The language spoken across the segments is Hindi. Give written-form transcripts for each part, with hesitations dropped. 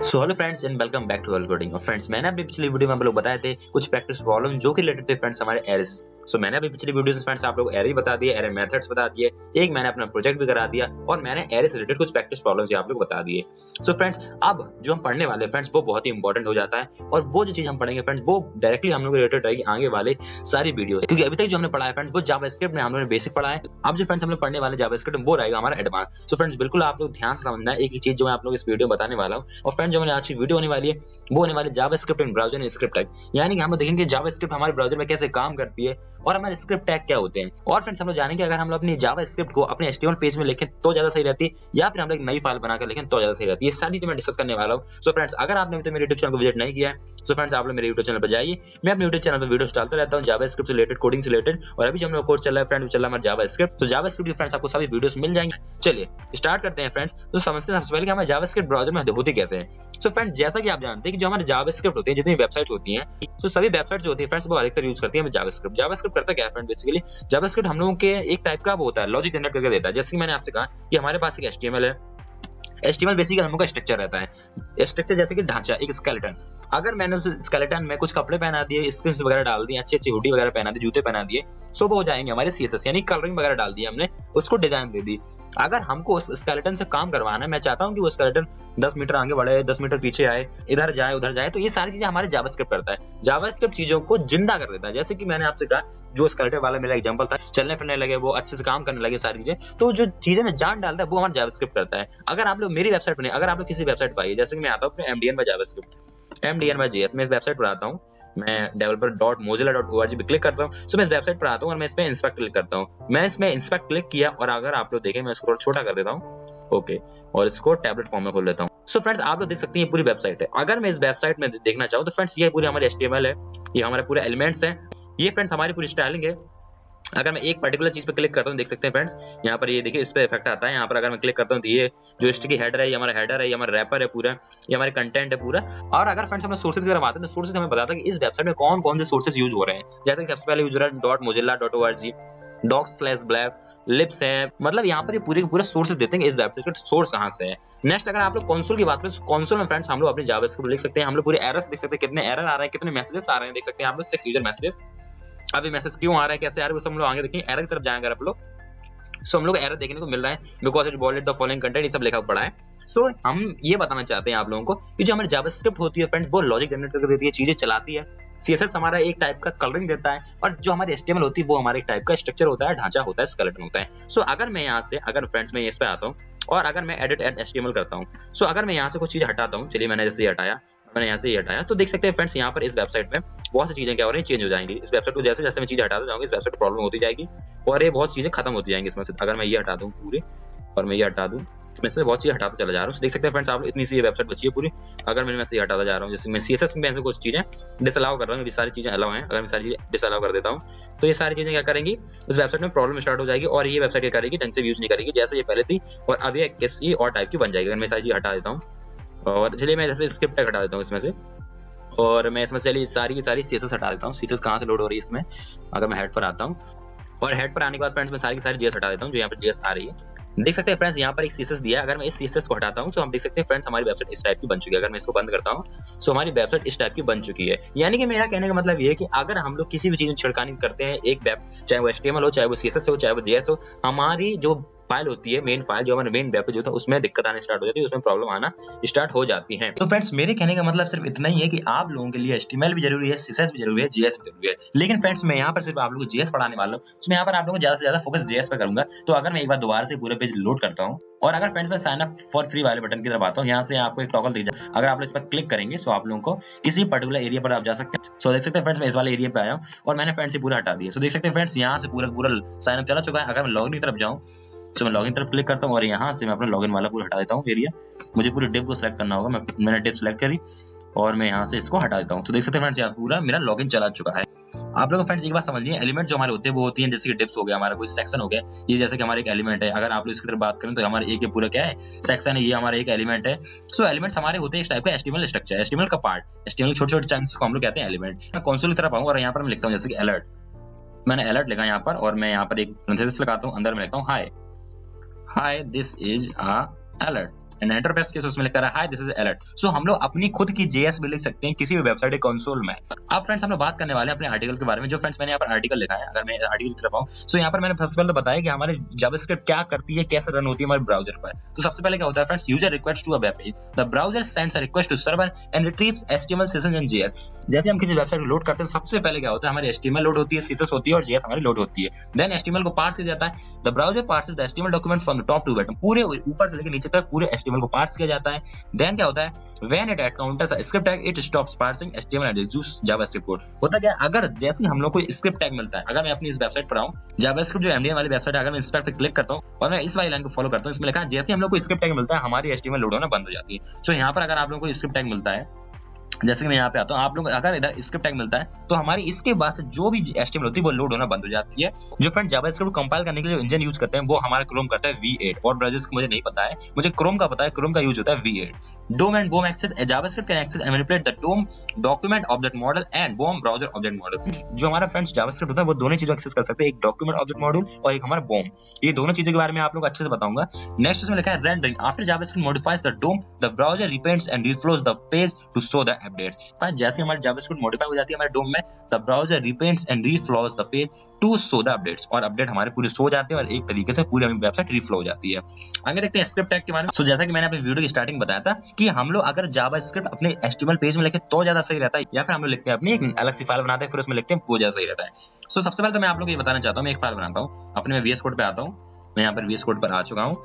So hello friends and welcome back to coding. और फ्रेंड्स मैंने अपनी पिछली वीडियो में आप लोग बताए थे कुछ प्रैक्टिस प्रॉब्लम जो कि रिलेटेड थे फ्रेंड्स हमारे एरर्स। सो मैंने अपनी पिछली वीडियो से फ्रेंड्स आप लोग एरर बता दिए, एरर मेथड्स बता दिए, एक मैंने अपना प्रोजेक्ट भी करा दिया और मैंने एरर से रिलेटेड कुछ प्रैक्टिस प्रॉब्लम्स आप लोग बता दिए। सो फ्रेंड्स अब जो हम पढ़ने वाले फ्रेंड्स वो बहुत ही इंपॉर्टेंट हो जाता है और वो जो चीज हम पढ़ेंगे फ्रेंड्स वो डायरेक्टली हम लोग रिलेटेड रहेगी आगे वाले सारी वीडियो, क्योंकि अभी तक जो हमने पढ़ा है फ्रेंड्स वो जावास्क्रिप्ट में हम लोगों ने बेसिक पढ़ा है। अब जो फ्रेंड्स हम लोग पढ़ने वाले जावास्क्रिप्ट वो रहेगा हमारा एडवांस। सो फ्रेंड्स बिल्कुल आप लोग ध्यान से समझना है एक ही चीज जो मैं आप लोग इस वीडियो में बताने वाला हूँ। और फ्रेंड्स जो मैंने आज की वीडियो होने वाली है वो होने वाली JavaScript in browser and script tag, यानी कि हम लोग देखेंगे जावास्क्रिप्ट हमारे ब्राउज़र में कैसे काम करती है और हमारे स्क्रिप्ट टैग क्या होते हैं। और फ्रेंड्स हम लोग जानेंगे अगर हम लोग अपनी जावास्क्रिप्ट को अपने एचटीएमएल पेज में लिखें तो ज्यादा सही रहती है या फिर हम लोग नई फाइल बनाकर लिखें तो ज्यादा सही रहती है। ये सारी चीजें मैं डिस्कस करने वाला हूं। सो फ्रेंड्स अगर आपने अभी तक मेरे YouTube चैनल को विजिट नहीं किया है सो फ्रेंड्स आप लोग मेरे YouTube चैनल पर जाइए। मैं अपने YouTube चैनल पर वीडियोस डालता रहता हूं जावास्क्रिप्ट से रिलेटेड, कोडिंग से रिलेटेड। और अभी जो हम लोग कोर्स चल रहा है फ्रेंड्स चल रहा है हमारा जावास्क्रिप्ट। तो जावास्क्रिप्ट फ्रेंड्स आपको सभी वीडियोस मिल जाएंगे। चलिए स्टार्ट करते हैं फ्रेंड्स। तो समझते हैं सबसे पहले कि हमारे जावास्क्रिप्ट ब्राउज़र में होती कैसे है। सो फ्रेंड्स जैसा कि आप जानते हैं कि जो हमारे जावास्क्रिप्ट होती है, जितनी वेबसाइट्स होती हैं, तो सभी वेबसाइट्स जो होती है फ्रेंड्स वो अधिकतर यूज करती है जावास्क्रिप्ट। जावास्क्रिप्ट करता क्या है फ्रेंड्स, बेसिकली जावास्क्रिप्ट हम लोगों के एक टाइप का वो होता है लॉजिक जनरेट करके देता है। जैसे कि मैंने आपसे कहा कि हमारे पास एक एचटीएमएल है। एचटीएमएल बेसिकली हम लोग का स्ट्रक्चर रहता है। स्ट्रक्चर जैसे कि ढांचा, एक स्केलेटन। अगर मैंने उस स्केलेटन में कुछ कपड़े पहना दिए, स्किन्स वगैरह डाल दिए, अच्छी अच्छी हुडी वगैरह पहना दी, जूते पहना दिए, सो वो हो जाएंगे हमारे सीएसएस, यानी कलरिंग वगैरह डाल दी हमने, उसको डिजाइन दे दी। अगर हमको उस स्केलेटन से काम करवाना है, मैं चाहता हूं कि वो स्केलेटन 10 मीटर आगे बढ़े, 10 मीटर पीछे आए, इधर जाए उधर जाए, तो ये सारी चीजें हमारे जावास्क्रिप्ट करता है। जावास्क्रिप्ट चीजों को जिंदा कर देता है। जैसे कि मैंने आपसे कहा जो स्केलेटन वाला मेरा एग्जांपल था, चलने फिरने लगे, वो अच्छे से काम करने लगे, सारी चीजें, तो जो चीजें में जान डालता है वो हमारा जावास्क्रिप्ट करता है। अगर आप लोग मेरी वेबसाइट पर, अगर आप लोग किसी वेबसाइट पर आइए, जैसे कि मैं आता हूं अपने MDN by JavaScript, MDN by JS, मैं इस वेबसाइट पर आता हूं, मैं developer.mozilla.org पे क्लिक करता हूं। सो मैं इस वेबसाइट पर आता हूं और मैं इसमें इंस्पेक्ट क्लिक करता हूं। मैं इसमें इंस्पेक्ट क्लिक किया और अगर आप लोग देखें मैं इसको छोटा कर देता हूं, ओके, और इसको टैबलेट फॉर्म में खोल लेता हूं। सो फ्रेंड्स आप लोग देख सकते हैं ये पूरी वेबसाइट है। अगर मैं इस वेबसाइट में देखना चाहूं तो फ्रेंड्स ये पूरी हमारी HTML है, ये हमारे पूरे एलिमेंट्स हैं, ये फ्रेंड्स हमारी पूरी स्टाइलिंग है। अगर मैं एक पर्टिकुलर चीज पे क्लिक करता हूं, देख सकते हैं फ्रेंड्स यहाँ पर, ये देखिए इस पे इफेक्ट आता है। यहाँ पर अगर मैं क्लिक करता हूं तो ये जो स्टिकी हेडर है, ये हमारा हेडर है, ये हमारा रैपर है पूरा, ये हमारे कंटेंट है पूरा। और अगर फ्रेंड्स हम सोर्सेज की तरफ आते हैं तो सोर्सेज हमें बताता है कि इस वेबसाइट में कौन कौन से सोर्सेज यूज हो रहे हैं। जैसे कि सबसे पहले यूज हो रहा है .mozilla.org, docs/blab, लिप्स है, मतलब यहाँ पर ये पूरे पूरे सोर्सेज देते हैं कि इस वेबसाइट का सोर्स कहाँ से है। नेक्स्ट अगर आप लोग कंसोल की बात करें, कंसोल में फ्रेंड्स हम लोग अपने जावास्क्रिप्ट लिख सकते हैं। हम लोग पूरे एरर्स देख सकते हैं, कितने एरर आ रहे हैं, कितने मैसेजेस आ रहे हैं, देख सकते हैं आप लोग 6 यूजर मैसेजेस। अभी मैसेज क्यों आ रहा है, कैसे आ रहा है, वो सब हम लोग आगे देखेंगे। एरर की तरफ जाएंगे आप लोग, सो हम लोग एरर देखने को मिल रहा है because it wallet the following content, ये सब लिखा पड़ा है। सो हम ये बताना चाहते हैं आप लोगों को कि जो हमारी जावास्क्रिप्ट होती है फ्रेंड्स वो लॉजिक जनरेट करके देती है, चीजें चलाती है। सीएसएस हमारा एक टाइप का कलरिंग देता है और जो हमारी एचटीएमएल होती है वो हमारा एक टाइप का स्ट्रक्चर होता है, ढांचा होता है, स्केलेटन होता है। सो अगर मैं यहाँ से, अगर फ्रेंड्स मैं इस पे आता हूँ और अगर मैं एडिट एंड एचटीएमएल करता हूँ, सो अगर मैं यहाँ से कुछ चीज हटाता हूँ, चलिए मैंने जैसे हटाया, मैंने यहाँ से ये हटाया, तो देख सकते हैं फ्रेंड्स यहाँ पर इस वेबसाइट में बहुत सी चीजें क्या हो रही हैं, चेंज हो जाएंगी। इस वेबसाइट को जैसे जैसे मैं चीजें हटाता जाऊंगा इस वेबसाइट प्रॉब्लम होती जाएगी और ये बहुत चीजें खत्म होती जाएंगी इसमें से। अगर मैं ये हटा दूं पूरे और मैं ये हटा दूं, मैं से बहुत चीजें हटाता चला जा रहा हूँ। देख सकते हैं फ्रेंड्स आप इतनी सी ये वेबसाइट बची है पूरी। अगर मैं से हटाता जा रहा हूँ, जैसे मैं सीएसएस में से कुछ चीजें डिसअलाउ कर रहा हूँ, ये सारी चीजें अलाउ हैं, अगर मैं सारी चीजें डिसअलाउ कर देता हूँ तो ये सारी चीजें क्या करेंगी, इस वेबसाइट में प्रॉब्लम स्टार्ट हो जाएगी और ये वेबसाइट क्या करेगी, ढंग से यूज नहीं करेगी जैसे ये पहले थी और अब ये किसी और टाइप की बन जाएगी। अगर मैं सारी चीजें हटा देता हूँ और चलिए मैं जैसे स्क्रिप्ट टैग हटा देता हूँ इसमें से, और मैं इसमें चलिए सारी की सारी सीएसएस हटा देता हूँ। सीएसएस कहाँ से लोड हो रही है इसमें, अगर मैं हेड पर आता हूँ और हेड पर आने के बाद फ्रेंड्स मैं सारी की सारी जेएस हटा देता हूँ, जो यहाँ पर जेएस आ रही है। देख सकते हैं फ्रेंड्स यहाँ पर एक सीएसएस दिया है। अगर मैं इस सीएसएस को हटाता हूँ तो हम देख सकते हैं फ्रेंड्स हमारी वेबसाइट इस टाइप की बन चुकी है। अगर मैं इसको बंद करता हूँ तो हमारी वेबसाइट इस टाइप की बन चुकी है। यानी कि मेरा कहने का मतलब ये है कि अगर हम लोग किसी भी चीज में छिड़कानी करते हैं एक वेब, चाहे वो एचटीएमएल हो, चाहे वो सीएसएस हो, चाहे वो जेएस हो, हमारी जो फाइल होती है, मेन फाइल जो हमारे मेन वेब पेज होता है, उसमें दिक्कत आने स्टार्ट हो जाती है, उसमें प्रॉब्लम आना स्टार्ट हो जाती है। तो फ्रेंड्स मेरे कहने का मतलब सिर्फ इतना ही है कि आप लोगों के लिए HTML भी जरूरी है, CSS भी जरूरी है, JS भी जरूरी है। लेकिन फ्रेंड्स मैं यहाँ पर सिर्फ आप लोगों को JS पढ़ाने वाला हूँ, तो मैं यहाँ पर आप लोगों को ज्यादा से ज्यादा फोकस JS पे करूंगा। तो अगर मैं एक बार दोबारा से पूरे पेज लोड करता हूँ और अगर फ्रेंड्स मैं साइन अप फॉर फ्री वाले बटन की तरफ आता हूँ, यहाँ से आपको एक टॉगल दिख जाए, अगर आप लोग इस पर क्लिक करेंगे सो आप लोगों को किसी पर्टिकुलर एरिया पर आप जा सकते हैं। सो देख सकते हैं फ्रेंड्स मैं इस वाले एरिया पे आया हूँ और मैंने फ्रेंड्स ये पूरा हटा दिया। सो देख सकते हैं फ्रेंड्स यहाँ से पूरा साइन अप चला चुका है। अगर मैं लॉगिन की तरफ जाऊँ तो मैं लॉगिन तरफ क्लिक करता हूँ और यहाँ से मैं अपना लॉगिन वाला पूरा हटा देता हूँ एरिया। मुझे पूरी डिव को सिलेक्ट करना होगा, मैंने डिव सिलेक्ट करी और मैं यहाँ से इसको हटा देता हूँ। तो देख सकते हैं फ्रेंड्स यहाँ पूरा मेरा लॉगिन चला चुका है। आप लोग फ्रेंड्स एक बात समझ लीजिए, एलिमेंट जो हमारे होते हैं वो होती हैं जैसे कि डिव्स हो गया, हमारा कोई सेक्शन हो गया, ये जैसे कि हमारा एक एलिमेंट है। अगर आप लोग इसकी तरफ बात करें तो हमारा एक पूरा क्या है, सेक्शन है, ये हमारा एक एलिमेंट है। सो एलिमेंट्स हमारे होते हैं इस टाइप का HTML स्ट्रक्चर, HTML का पार्ट, HTML छोटे छोटे चंक्स को हम लोग कहते हैं एलिमेंट। मैं कंसोल की तरफ आऊँ और यहाँ पर मैं लिखता हूँ जैसे कि अलर्ट, मैंने अलर्ट लिखा यहाँ पर और मैं यहाँ पर एक पैरेंथेसिस लगाता हूँ, अंदर में लिखता हूँ hi, hi this is a alert. And enter press किया, उसमें लिखा रहा है hi this is alert. So हम लोग अपनी खुद की जेएस भी लिख सकते हैं किसी भी वेबसाइट के कंसोल में। अब फ्रेंड्स हम लोग बात करने वाले हैं अपने आर्टिकल के बारे में। जो फ्रेंड्स मैंने यहाँ पर आर्टिकल लिखा है, अगर मैं आर्टिकल की तरफ आऊं, सो यहाँ पर मैंने सबसे पहले बताया कि हमारे जावास्क्रिप्ट क्या करती है, कैसे रन होती है हमारे ब्राउजर पर। तो सबसे पहले क्या होता है friends, user request to a web page, the browser sends a request to server and retrieves HTML CSS and JS. जैसे हम किसी वेबसाइट को लोड करते हैं, सबसे पहले क्या होता है, हमारी एचटीएमएल लोड होती है, सीएसएस होती है और जेएस हमारी लोड होती है। देन एचटीएमएल को पार्स किया जाता है, the browser parses the HTML document from the top to bottom, पूरे ऊपर से लेकर नीचे तक पूरे एचटीएमएल को पार्स किया जाता है। देन क्या होता है, when it encounters a script tag it stops parsing HTML and executes JavaScript code. होता क्या है, अगर जैसे हम लोग को स्क्रिप्ट टैग मिलता है, अगर मैं अपनी इस वेबसाइट पर आऊं, जावास्क्रिप्ट जो एमडीएन वाली वेबसाइट है, अगर मैं इस पर क्लिक करता हूं और मैं इस वाली लाइन को फॉलो करता हूं, इसमें लिखा है जैसे हम लोग को स्क्रिप्ट टैग मिलता है हमारी एचटीएमएल लोड होना बंद हो जाती है। सो यहाँ पर अगर आप लोगों को स्क्रिप्ट टैग मिलता है, जैसे कि मैं यहाँ पे आता हूँ, आप लोग अगर इधर स्क्रिप्ट टैग मिलता है तो हमारी इसके बाद से जो भी एचटीएमएल होती है वो लोड होना बंद हो जाती है। जो फ्रेंड जावास्क्रिप्ट को कंपाइल करने के लिए इंजन यूज करते हैं वो हमारा क्रोम करता है V8 और ब्राउजर्स को मुझे नहीं पता है, मुझे क्रोम का पता है, क्रोम का यूज होता है V8। DOM and BOM access, JavaScript can access and manipulate the DOM document object model and BOM browser object model। जो हमारा फ्रेंड्स जावास्क्रिप्ट होता है वो दोनों चीजों एक्सेस कर सकते हैं, एक डॉक्यूमेंट ऑब्जेक्ट मॉड्यूल और एक हमारा BOM। ये दोनों चीजों के बारे में आप लोग अच्छे से बताऊंगा। नेक्स्ट इसमें लिखा है rendering, after JavaScript modifies the DOM the browser repaints and reflows the page to show the updates. जैसे हमारी जावास्क्रिप्ट मॉडिफाई हो जाती है हमारे DOM में, the browser repaints and reflows the page to show the updates, और अपडेट हमारे पूरे शो जाते हैं और एक तरीके से पूरी हमारी वेबसाइट रिफ्लो हो जाती है। आगे देखते हैं स्क्रिप्ट टैग के बारे में। सो जैसा कि मैंने अपनी वीडियो की स्टार्टिंग बताया था कि हम लोग अगर जावास्क्रिप्ट अपने एचटीएमएल पेज में लिखे तो ज्यादा सही रहता है, या फिर हम लोग लिखते हैं अपनी एक अलग सी फाइल बनाते हैं फिर उसमें लिखते हैं वो ज्यादा सही रहता है। सो सबसे पहले तो मैं आप लोगों को ये बताना चाहता हूँ, मैं एक फाइल बनाता हूँ अपने, मैं VS कोड पे आता हूँ, मैं यहाँ पर VS कोड पर आ चुका हूँ।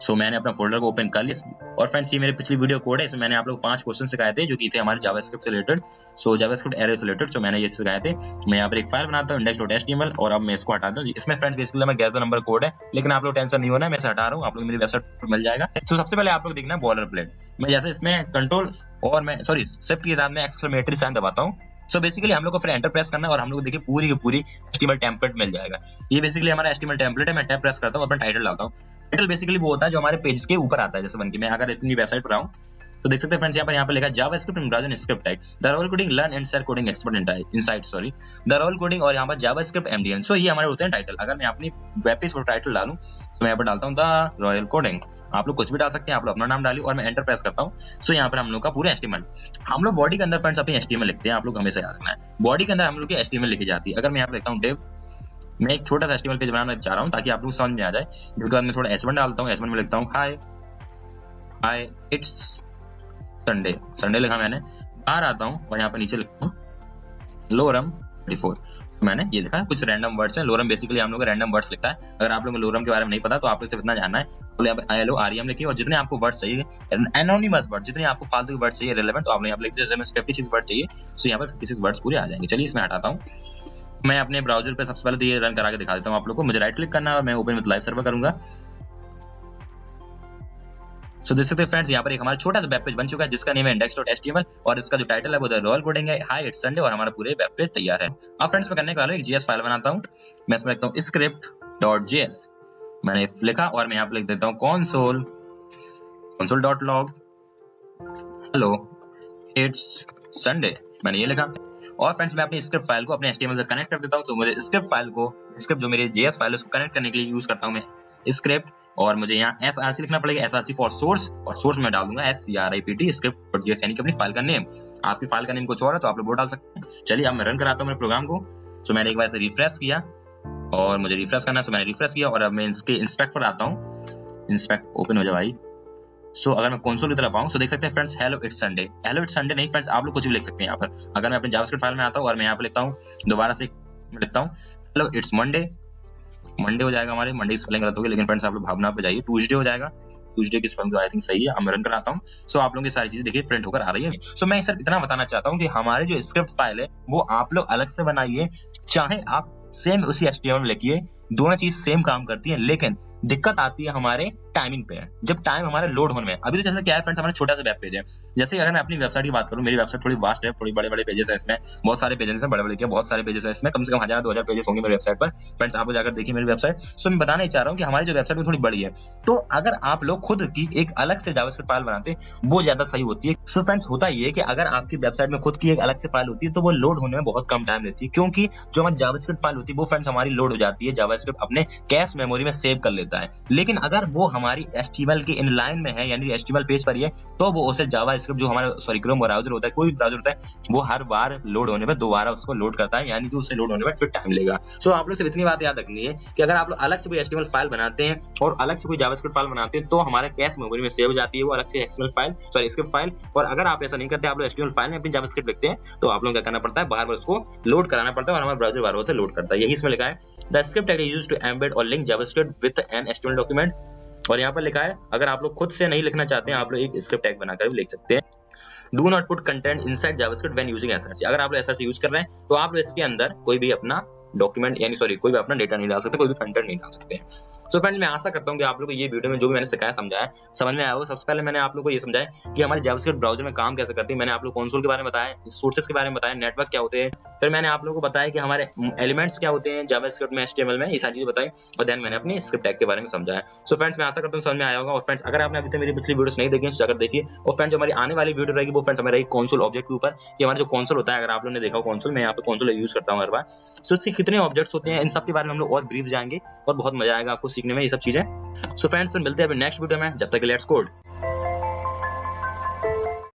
सो मैंने अपना फोल्डर को ओपन कर लिया और फ्रेंड्स ये मेरे पिछली वीडियो कोड है, इसमें मैंने आप लोग 5 क्वेश्चन सिखाए थे जो कि थे हमारे जावास्क्रिप्ट से रिलेटेड, सो जावास्क्रिप्ट एरे से रिलेटेड। सो मैंने ये सिखाए थे। मैं यहाँ पर एक फाइल बनाता हूँ index.html और अब मैं इसको हटाता हूँ। इसमें फ्रेंड्स बेसिकली मैं गैस द नंबर कोड है, लेकिन आप लोग टेंशन नहीं होना, मैं इसे हटा रहा हूँ, आप लोग मेरी वेबसाइट पर मिल जाएगा। सो सबसे पहले आप लोग देखना बॉर्डर प्लेट, मैं जैसे इसमें कंट्रोल और मैं शिफ्ट के साथ में एक्सक्लेमेटरी साइन दबाता हूँ। सो बेसिकली हम लोग को फिर एंटर प्रेस करना है और हम लोग देखिए पूरी की पूरी HTML टेम्पलेट मिल जाएगा। ये बेसिकली हमारा HTML टेम्पलेट है। मैं टैब प्रेस करता हूँ, अपना टाइटल डालता हूँ। टाइटल बेसिकली वो होता है जो हमारे पेज के ऊपर आता है, जैसे बन के मैं अगर इतनी वेबसाइट पर आऊँ तो देख सकते हैं फ्रेंड्स, यहाँ पर लिखा है JavaScript in browser script tag the role coding learn and share coding expert insight sorry the role coding, और यहाँ पर जावास्क्रिप्ट MDN। सो ये हमारे होते हैं टाइटल। अगर मैं अपनी वेब पेज पर टाइटल डालूं तो मैं यहाँ पर डालता हूँ द रॉयल कोडिंग, आप लोग कुछ भी डाल सकते हैं, आप लोग अपना नाम डालिए और मैं एंटर प्रेस करता हूँ। सो यहाँ पर हम लोग का पूरा HTML, हम लोग बॉडी के अंदर फ्रेंड्स अपनी HTML लिखते हैं, आप लोग हमेशा याद रखना है बॉडी के अंदर हम लोग की HTML लिखी जाती है। अगर मैं यहाँ पर लिखता हूँ डिव, मैं एक छोटा सा HTML पेज बनाना चाह रहा हूँ ताकि आप लोग समझ में आ जाए। उसके बाद मैं थोड़ा H1 डालता हूँ, H1 में लिखता हूँ हाय इट्स संडे, संडे लिखा मैंने। बाहर आता हूँ और यहाँ पर नीचे लिखता हूँ लोरम 34, मैंने ये लिखा है। कुछ रैंडम वर्ड्स हैं, लोरम बेसिकली हम लोग रैंडम वर्ड्स लिखता है। अगर आप लोगों को लोरम के बारे में नहीं पता तो आप लोग सिर्फ इतना जानना है, तो यहाँ पे ILOREM लिखिए और जितने आपको वर्ड्स चाहिए एनोनिमस वर्ड, जितने आपको फालतू के वर्ड्स चाहिए रिलेवेंट, तो आप लोग यहाँ पे लिखते हैं। जैसे 56 वर्ड चाहिए तो यहाँ पर 56 वर्ड्स पूरे आ जाएंगे। चलिए इसमें हटाता हूँ। मैं अपने ब्राउजर पे सबसे पहले तो ये रन करा के दिखा देता हूँ आप लोग को। मुझे राइट क्लिक करना है और मैं ओपन विद लाइव सर्वर करूंगा। सो देख सकते हैं फ्रेंड्स, यहाँ पर एक हमारा छोटा सा वेब पेज बन चुका है जिसका नेम है index.html और इसका जो टाइटल है वो रोल कोडिंग है हाय इट्स संडे, और हमारा पूरे वेब पेज तैयार है। अब फ्रेंड्स मैं करने वाला हूँ एक JS फाइल बनाता हूँ। मैं इसमें लिखता हूँ script.js, मैंने लिखा और मैं यहाँ पे लिख देता हूँ console.log हेलो इट्स संडे, मैंने ये लिखा। और फ्रेंड्स मैं अपनी स्क्रिप्ट फाइल को अपने HTML से कनेक्ट कर देता हूँ। तो मुझे स्क्रिप्ट जो मेरे JS फाइल है उसको कनेक्ट करने के लिए यूज करता हूँ मैं स्क्रिप्ट, और मुझे यहाँ src लिखना पड़ेगा, src फॉर सोर्स, और सोर्स में डाल दूंगा script script.js, यानी कि अपनी फाइल का नेम। आपकी फाइल का नेम कुछ और है तो आप लोग वो डाल सकते हैं। चलिए अब मैं रन कराता हूँ मेरे प्रोग्राम को। सो मैंने एक बार से रिफ्रेश किया और मुझे रिफ्रेश करना है, सो मैंने रिफ्रेश किया और अब मैं इसके इंस्पेक्ट पर आता हूँ। इंस्पेक्ट ओपन हो जाए भाई। सो अगर मैं कंसोल की तरफ आऊँ तो देख सकते हैं friends hello it's Sunday, hello it's Sunday नहीं फ्रेंड्स, आप लोग कुछ भी लिख सकते हैं यहाँ पर। अगर मैं अपने जावास्क्रिप्ट फाइल में आता हूँ और मैं यहाँ पे लिखता हूँ दोबारा से लिखता हूँ हेलो इट्स मंडे, मंडे हो जाएगा हमारे, मंडे की स्पेलिंग गलत होगी, लेकिन फ्रेंड्स आप लोग भावना पे जाइए, ट्यूसडे हो जाएगा, ट्यूसडे की स्पेलिंग आई थिंक सही है। अब मैं रन कराता हूँ। सो आप लोगों की सारी चीजें देखिए प्रिंट होकर आ रही है। सो मैं सिर्फ इतना बताना चाहता हूँ कि हमारे जो स्क्रिप्ट फाइल है वो आप लोग अलग से बनाइए, चाहे आप सेम उसी HTML में लिखिए, दोनों चीज सेम काम करती है, लेकिन दिक्कत आती है हमारे टाइमिंग पे, जब टाइम हमारे लोड होने में। अभी तो जैसे क्या है फ्रेंड्स, हमारा छोटा सा वेब पेज है। जैसे अगर मैं अपनी वेबसाइट की बात करूं, मेरी वेबसाइट थोड़ी वास्ट है, थोड़ी बड़े बड़े पेजेस है इसमें, बहुत सारे पेजेस हैं, बड़े बड़े क्या बहुत सारे पेजेस हैं इसमें, कम से कम 1000-2000 पेजेस होंगे मेरी वेबसाइट पर। फ्रेंड्स आप जाकर देखिए मेरी वेबसाइट। सो मैं बताना ही चाह रहा हूँ कि हमारी जो वेबसाइट है थोड़ी बड़ी है, तो अगर आप लोग खुद की एक अलग से जावास्क्रिप्ट फाइल बनाते वो ज्यादा सही होती है। सो फ्रेंड्स होता ये है कि अगर आपकी वेबसाइट में खुद की एक अलग से फाइल होती है तो वो लोड होने में बहुत कम टाइम लेती है, क्योंकि जो हमारी जावास्क्रिप्ट फाइल होती है वो फ्रेंड्स हमारी लोड हो जाती है जावास्क्रिप्ट अपने कैश मेमोरी में सेव कर लेता है। लेकिन अगर वो हमारी HTML के इनलाइन में है, यानी HTML पेज पर ही है, तो वो उसे जावास्क्रिप्ट जो हमारा क्रोम ब्राउजर होता है, कोई भी ब्राउजर होता है, वो हर बार लोड होने पर दोबारा उसको लोड करता है, यानी कि उसे लोड होने पर फिर टाइम लेगा। सो आप लोग सिर्फ इतनी बात याद रखनी है कि अगर आप लोग अलग से कोई HTML फाइल बनाते हैं और अलग से कोई जावास्क्रिप्ट फाइल बनाते हैं तो हमारे कैश मेमोरी में सेव हो जाती है वो अलग से HTML फाइल, स्क्रिप्ट फाइल। और अगर आप ऐसा नहीं करते, आप लोग HTML फाइल में अपनी जावास्क्रिप्ट लिखते हैं, तो आप लोगों को क्या करना पड़ता है, बार बार उसको लोड कराना पड़ता है और हमारा ब्राउजर बार बार से लोड करता है। यही इसमें लिखा है, the script tag is used to embed और link JavaScript with an HTML document. और यहाँ पर लिखा है, अगर आप लोग खुद से नहीं लिखना चाहते हैं, आप लोग एक स्क्रिप्ट टैग बनाकर भी लिख सकते हैं। Do not put content inside JavaScript when using SRC. अगर आप लोग एसआरसी यूज कर रहे हैं तो आप लोग इसके अंदर कोई भी अपना डॉक्यूमेंट यानी कोई भी अपना डेटा नहीं डाल सकते, कोई भी कंटेंट नहीं डाल सकते। सो फ्रेंड्स, मैं आशा करता हूं कि आप लोगों को ये वीडियो में जो भी मैंने सिखाया समझाया समझ में आया होगा। सबसे पहले मैंने आप लोगों को ये समझाया कि हमारी जावास्क्रिप्ट ब्राउजर में काम कैसे करती है। मैंने आप लोग कंसोल के बारे में बताया, सोर्सेस के बारे में बताया, नेटवर्क क्या होते हैं। फिर मैंने आप लोगों को बताया कि हमारे एलिमेंट्स क्या होते हैं जावास्क्रिप्ट में, HTML में, ये सारी चीजें बताई। और देन मैंने अपनी स्क्रिप्ट टैग के बारे में समझाया। सो फ्रेंड्स, मैं आशा करता हूं समझ में आया होगा। और फ्रेंड्स, अगर आपने अभी तक मेरी पिछली वीडियोस नहीं देखी तो जाकर देखिए। और फ्रेंड्स, जो हमारी आने वाली वीडियो रहेगी वो फ्रेंड्स हमारी कंसोल ऑब्जेक्ट के ऊपर, कि हमारा जो कंसोल होता है, अगर आप लोगों ने देखा हो कंसोल, मैं यहाँ पे कंसोल यूज करता हूँ हर बार। सो इसके कितने ऑब्जेक्ट्स होते हैं, इन सब के बारे में हम लोग और ब्रीफ जाएंगे और बहुत मजा आएगा आपको सीखने में ये सब चीजें। सो फ्रेंड्स, मिलते हैं अभी नेक्स्ट वीडियो में। जब तक लेट्स कोड।